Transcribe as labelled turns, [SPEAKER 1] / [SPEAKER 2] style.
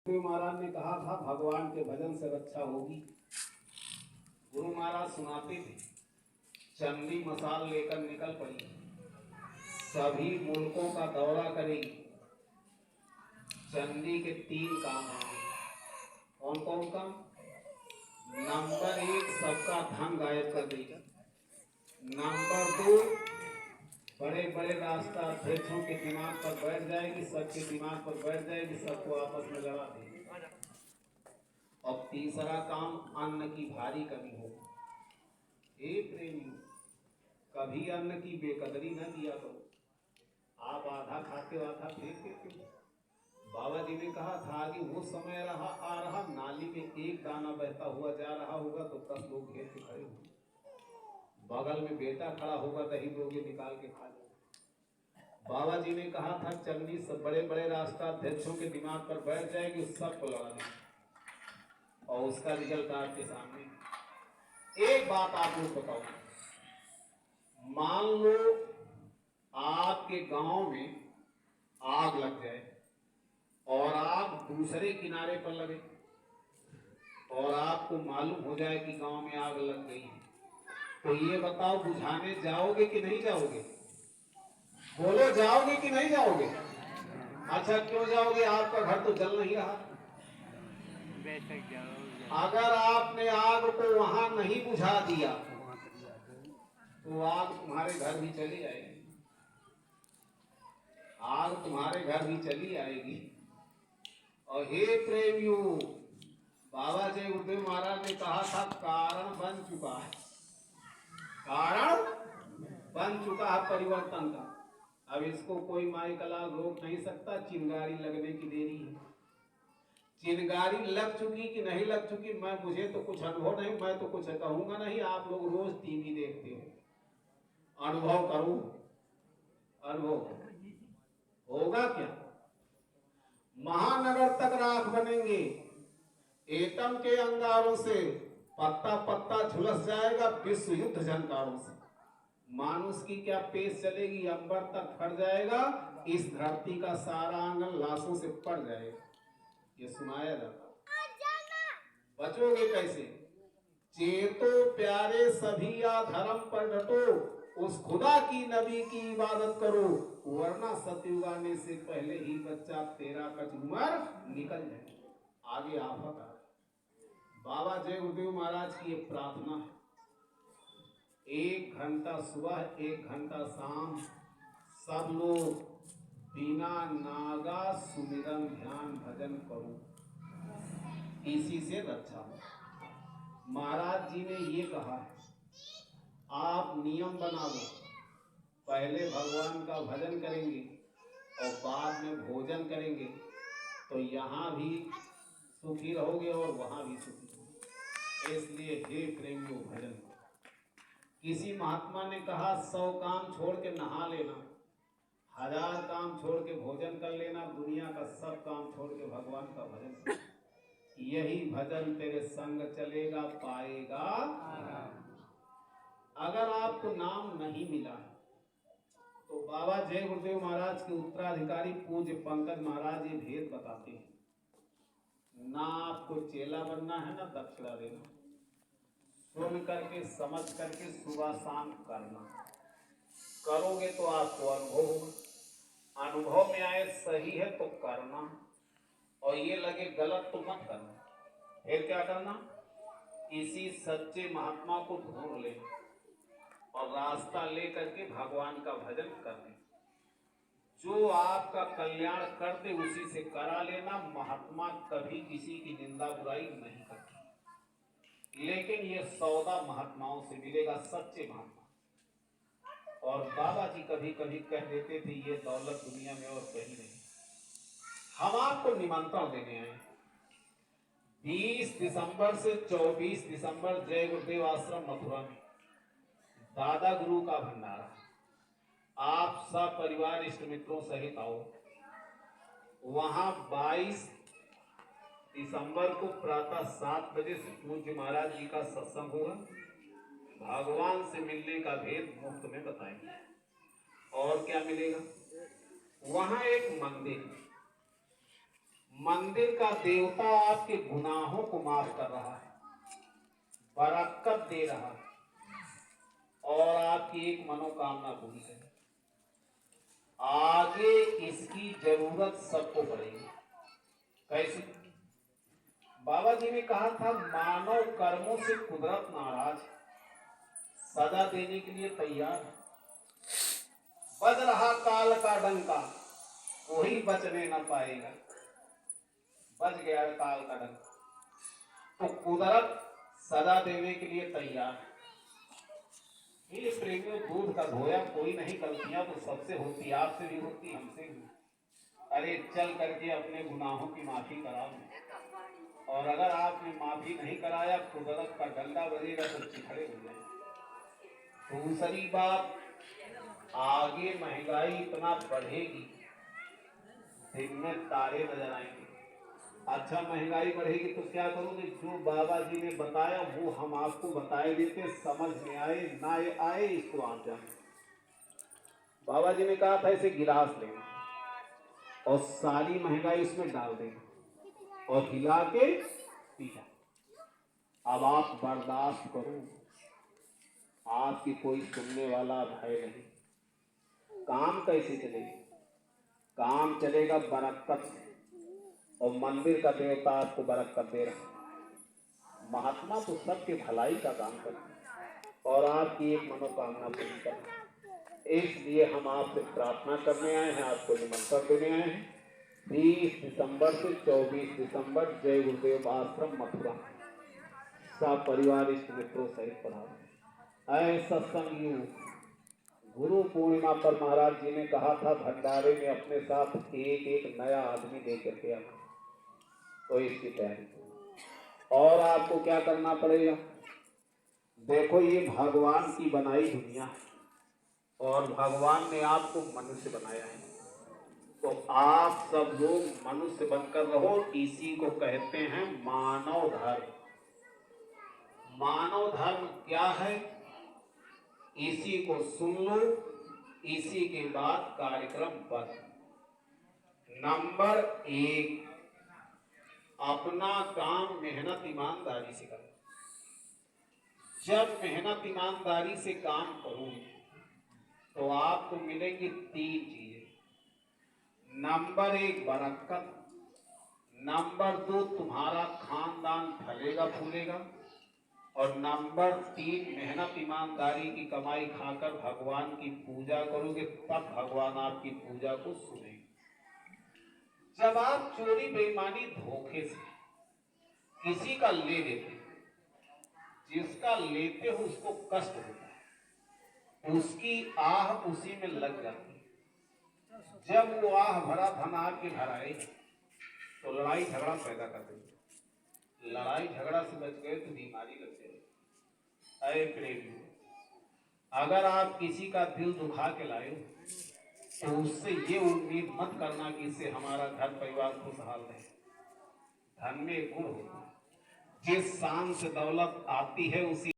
[SPEAKER 1] गुरु महाराज ने कहा था भगवान के भजन से रक्षा होगी। गुरु महाराज सुनाते थे, चंडी मसाल लेकर निकल पड़ी, सभी मुल्कों का दौरा करेगी। चंडी के 3 काम होंगे। कौन कौन काम? नंबर 1, सबका धन गायब कर देगी। नंबर 2, बड़े बड़े रास्ता अध्यक्षों के दिमाग पर बैठ जाएगी, सबके दिमाग पर बैठ जाएगी, सबको आपस में लड़ा देगी। और तीसरा काम, अन्न की भारी कमी हो। हे प्रेमी, कभी अन्न की बेकदरी न किया करो। आप आधा खाते हो, आधा फेंक देते हो। बाबा जी ने कहा था कि वो समय रहा आ रहा, नाली में एक दाना बहता हुआ जा रहा होगा तो 10 लोग घेर के खड़े होंगे। बगल में बेटा खड़ा होगा, दही दोगे निकाल के खा लो। बाबा जी ने कहा था चंडी सब बड़े बड़े राष्ट्र अध्यक्षों के दिमाग पर बैठ जाएगी, सबको लड़ा देगी। और उसका रिजल्ट आपके सामने। एक बात आप लोग बताओ, मान लो आपके गांव में आग लग जाए और आप दूसरे किनारे पर लगे और आपको मालूम हो जाए कि गांव में आग लग गई है, तो ये बताओ बुझाने जाओगे कि नहीं जाओगे? बोलो, जाओगे कि नहीं जाओगे? अच्छा, क्यों जाओगे? आपका घर तो जल नहीं रहा। अगर आपने आग को वहां नहीं बुझा दिया तो आग तुम्हारे घर भी चली आएगी। आग तुम्हारे घर भी चली आएगी। और हे प्रेमियों, बाबा जय गुरुदेव महाराज ने कहा था कारण बन चुका है, कारण बन चुका है परिवर्तन का। अब इसको कोई माई कलाल रोक नहीं सकता। चिंगारी लगने की देरी है। चिंगारी लग चुकी कि नहीं लग चुकी, मुझे तो कुछ अनुभव नहीं, मैं तो कुछ कहूंगा नहीं। आप लोग रोज टीवी देखते हो, अनुभव करो। अनुभव होगा क्या? महानगर तक राख बनेंगे, एटम के अंगारों से पत्ता पत्ता झुलस जाएगा, विश्व युद्ध झनकारों से। मानुष की क्या पेश चलेगी, अंबर तक फट जाएगा, इस धरती का सारा आंगन लाशों से पड़ जाएगा। ये सुनाया जाता। बचोगे कैसे? चेतो प्यारे सभी या धर्म पर डटो, उस खुदा की नबी की इबादत करो, वरना सतयुग आने से पहले ही बच्चा तेरा कचूमर निकल जाए। आगे आफत आ। बाबा जय गुरुदेव महाराज की एक प्रार्थना है, 1 घंटा सुबह 1 घंटा शाम सब लोग बिना नागा सुमिरन ध्यान भजन करो, इसी से रक्षा हो। महाराज जी ने ये कहा, आप नियम बना लो, पहले भगवान का भजन करेंगे और बाद में भोजन करेंगे, तो यहाँ भी सुखी रहोगे और वहाँ भी सुखी रहोगे। इसलिए हे प्रेमियों, भजन करो। किसी महात्मा ने कहा 100 काम छोड़ के नहा लेना, 1000 काम छोड़ के भोजन कर लेना, दुनिया का सब काम छोड़ के भगवान का भजन कर, यही भजन तेरे संग चलेगा, पाएगा। अगर आपको नाम नहीं मिला तो बाबा जय गुरुदेव महाराज के उत्तराधिकारी पूज्य पंकज महाराज ये भेद बताते हैं, ना आपको चेला बनना है ना दक्षिणा देना, सुन करके समझ करके सुबह शाम करना। करोगे तो आपको अनुभव होगा। अनुभव में आए सही है तो करना, और ये लगे गलत तो मत करना। फिर क्या करना? किसी सच्चे महात्मा को ढूंढ ले और रास्ता लेकर के भगवान का भजन करने, जो आपका कल्याण करते उसी से करा लेना। महात्मा कभी किसी की निंदा बुराई नहीं करती, लेकिन ये सौदा महात्माओं से मिलेगा, सच्चे महात्मा। और बाबा जी कभी कभी कह देते थे ये दौलत दुनिया में और कहीं नहीं। हम आपको निमंत्रण देने आए 20 दिसंबर से 24 दिसंबर जय गुरुदेव आश्रम मथुरा में दादा गुरु का भंडारा। आप सब परिवार इष्ट मित्रों सहित आओ। वहां 22 दिसंबर को प्रातः 7 बजे से पूज्य महाराज जी का सत्संग होगा। भगवान से मिलने का भेद मुफ्त में बताएंगे। और क्या मिलेगा? वहां एक मंदिर, मंदिर का देवता आपके गुनाहों को माफ कर रहा है, बरकत दे रहा है और आपकी एक मनोकामना पूरी है। आगे इसकी जरूरत सबको पड़ेगी। कैसे? बाबा जी ने कहा था, मानव कर्मों से कुदरत नाराज, सजा देने के लिए तैयार। बज रहा काल का डंका, कोई बचने न पाएगा। बज गया काल का डंका, तो कुदरत सजा देने के लिए तैयार। ये प्रेमियों, दूध का धोया कोई नहीं, गलतियां तो सबसे होती, आपसे भी होती, हमसे भी। अरे चल करके अपने गुनाहों की माफी करा लो, और अगर आपने माफी नहीं कराया, कुदरत का डंडा बजेगा तो चिखड़े हो जाए। दूसरी बात, आगे महंगाई इतना बढ़ेगी, दिन में तारे नजर आएंगे। अच्छा, महंगाई बढ़ेगी तो क्या करोगे? जो बाबा जी ने बताया वो हम आपको बताए देते, समझ में आए ना आए इसको आप जाने। बाबा जी ने कहा था इसे गिलास लेना और सारी महंगाई इसमें डाल देना और हिला के पी जाओ। अब आप बर्दाश्त करो, आपकी कोई सुनने वाला भय नहीं। काम कैसे चलेगा? काम चलेगा बरकत से, और मंदिर का देवता आपको बरकत दे रहा है। महात्मा तो सबके भलाई का काम करते हैं और आपकी एक मनोकामना पूरी करते हैं। इसलिए हम आपसे प्रार्थना करने आए हैं, आपको निमंत्रण देने आए हैं। 30 दिसंबर से 24 दिसंबर जय गुरुदेव आश्रम मथुरा, सब परिवार इष्ट मित्रों सहित पधारो। ऐ सत्संग गुरु पूर्णिमा पर महाराज जी ने कहा था, भंडारे में अपने साथ एक एक नया आदमी लेकर के आना, तो इसकी तैयारी। और आपको क्या करना पड़ेगा? देखो, ये भगवान की बनाई दुनिया है और भगवान ने आपको मनुष्य बनाया है, तो आप सब लोग मनुष्य बनकर रहो। इसी को कहते हैं मानव धर्म। मानव धर्म क्या है, इसी को सुन लो, इसी के बाद कार्यक्रम बंद। नंबर 1, अपना काम मेहनत ईमानदारी से करो। जब मेहनत ईमानदारी से काम करोगे तो आपको मिलेंगी 3 चीजें। नंबर 1, बरकत। नंबर 2, तुम्हारा खानदान फलेगा फूलेगा। और नंबर 3, मेहनत ईमानदारी की कमाई खाकर भगवान की पूजा करोगे, तब भगवान आपकी पूजा को सुनेंगे। जब आप चोरी बेईमानी धोखे से किसी का ले लेते, जिसका लेते हो उसको कष्ट होता है, उसकी आह उसी में लग जाती है। जब वो आह भरा धन आपके घर आए तो लड़ाई झगड़ा पैदा कर देगी। लड़ाई झगड़ा से बच गए तो बीमारी लग जाएगी। अरे प्रेमी, अगर आप किसी का दिल दुखा के लाए तो उससे ये उम्मीद मत करना कि इससे हमारा घर परिवार खुशहाल रहे। धन में गुण होता है, जिस शान से दौलत आती है उसी